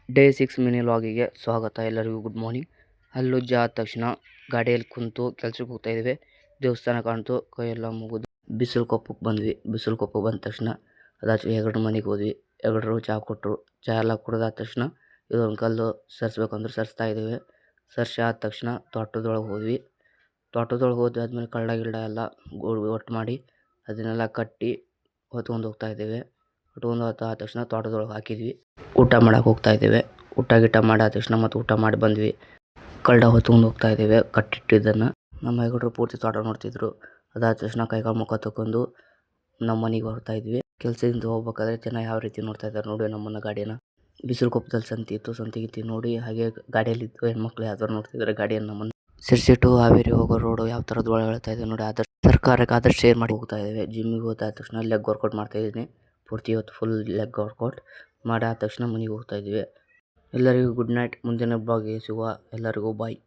Day 6 mini ಲಾಗಿಗೆ ಸ್ವಾಗತ. ಎಲ್ಲರಿಗೂ good morning. ಹಲ್ಲುಜ್ಜ ಆದ ತಕ್ಷಣ ಗಾಡಿಯಲ್ಲಿ ಕುಂತು ಕೆಲ್ಸಕ್ಕೆ ಹೋಗ್ತಾ ಇದ್ದೀವಿ. ದೇವಸ್ಥಾನ ಕಾಣ್ತು, ಕೈಯೆಲ್ಲ ಮುಗಿದು ಬಿಸಿಲು ಕೊಪ್ಪಕ್ಕೆ ಬಂದ್ವಿ. ಬಿಸಿಲು ಕೊಪ್ಪಕ್ಕೆ ಬಂದ ತಕ್ಷಣ ಅದಾಚೆ ಹೆಗಡ್ರ ಮನೆಗೆ ಹೋದ್ವಿ. ಹೆಗಡ್ರು ಚಹಾ ಕೊಟ್ಟರು. ಚಹಾ ಎಲ್ಲ ಕುಡ್ದಾದ ತಕ್ಷಣ ಇದೊಂದು ಕಲ್ಲು ಸರಿಸ್ಬೇಕಂದ್ರೆ ಸರಿಸ್ತಾ ಇದ್ದೀವಿ. ಸರ್ಸಿ ಆದ ತಕ್ಷಣ ತೋಟದೊಳಗೆ ಹೋದ್ವಿ. ತೋಟದೊಳಗೆ ಹೋದಾದ್ಮೇಲೆ ಕಳ್ಳ ಗಿಳ್ಳ ಎಲ್ಲ ಒಟ್ಟು ಮಾಡಿ ಅದನ್ನೆಲ್ಲ ಕಟ್ಟಿ ಹೊತ್ಕೊಂಡು ಹೋಗ್ತಾ ಇದ್ದೇವೆ. ಹೊತ್ಕೊಂಡು ಆದ ತಕ್ಷಣ ತೋಟದೊಳಗೆ ಹಾಕಿದ್ವಿ. ಊಟ ಮಾಡಕ್ಕೆ ಹೋಗ್ತಾ ಇದ್ದೇವೆ. ಊಟ ಗೀಟ ಮಾಡಾದ ತಕ್ಷಣ ಮತ್ತು ಊಟ ಮಾಡಿ ಬಂದ್ವಿ. ಕಳ್ಳ ಹೊತ್ಕೊಂಡು ಹೋಗ್ತಾ ಇದ್ದೇವೆ ಕಟ್ಟಿಟ್ಟಿದ್ದನ್ನು. ನಮ್ಮ ಹೆಗಡ್ರು ಪೂರ್ತಿ ತೋಟ ನೋಡ್ತಿದ್ರು. ಅದಾದ ತಕ್ಷಣ ಕೈಕಾಲು ಮುಖ ತಗೊಂಡು ನಮ್ಮ ಮನೆಗೆ ಹೊರಡ್ತಾ ಇದ್ವಿ. ಕೆಲಸದಿಂದ ಹೋಗ್ಬೇಕಾದ್ರೆ ಜನ ಯಾವ ರೀತಿ ನೋಡ್ತಾ ಇದ್ದಾರೆ ನೋಡಿ ನಮ್ಮನ್ನ ಗಾಡಿನ. ಬಿಸಿಲು ಕೊಪ್ಪದಲ್ಲಿ ಸಂತಿ ಇತ್ತು, ಸಂತಿಗಿತ್ತಿ ನೋಡಿ ಹಾಗೆ ಗಾಡಿಯಲ್ಲಿದ್ದು ಹೆಣ್ಮಕ್ಳು ಯಾವ್ದಾರು ನೋಡ್ತಿದ್ದಾರೆ ಗಾಡಿಯನ್ನು ನಮ್ಮನ್ನು. ಸಿರ್ಸಿ ಟು ಹಾವೇರಿ ಹೋಗೋ ರೋಡು ಯಾವ ಥರ ಧೂಳು ಹೇಳ್ತಾ ಇದೆ ನೋಡಿ. ಆದಷ್ಟು ಸರ್ಕಾರಕ್ಕೆ ಆದಷ್ಟು ಶೇರ್ ಮಾಡಿ ಹೋಗ್ತಾ ಇದ್ದೇವೆ. ಜಿಮ್ಮಿಗೆ ಹೋದ ತಕ್ಷಣ ಲೆಗ್ ವರ್ಕೌಟ್ ಮಾಡ್ತಾ ಇದ್ದೀನಿ. ಪೂರ್ತಿ ಇವತ್ತು ಫುಲ್ ಲೆಗ್ ವರ್ಕೌಟ್ ಮಾಡಾದ ತಕ್ಷಣ ಮನೆಗೆ ಹೋಗ್ತಾ ಇದ್ವಿ. ಎಲ್ಲರಿಗೂ ಗುಡ್ ನೈಟ್. ಮುಂದಿನ ಬ್ಲಾಗಿಗೆ ಸಿಗುವ. ಎಲ್ಲರಿಗೂ ಬಾಯ್.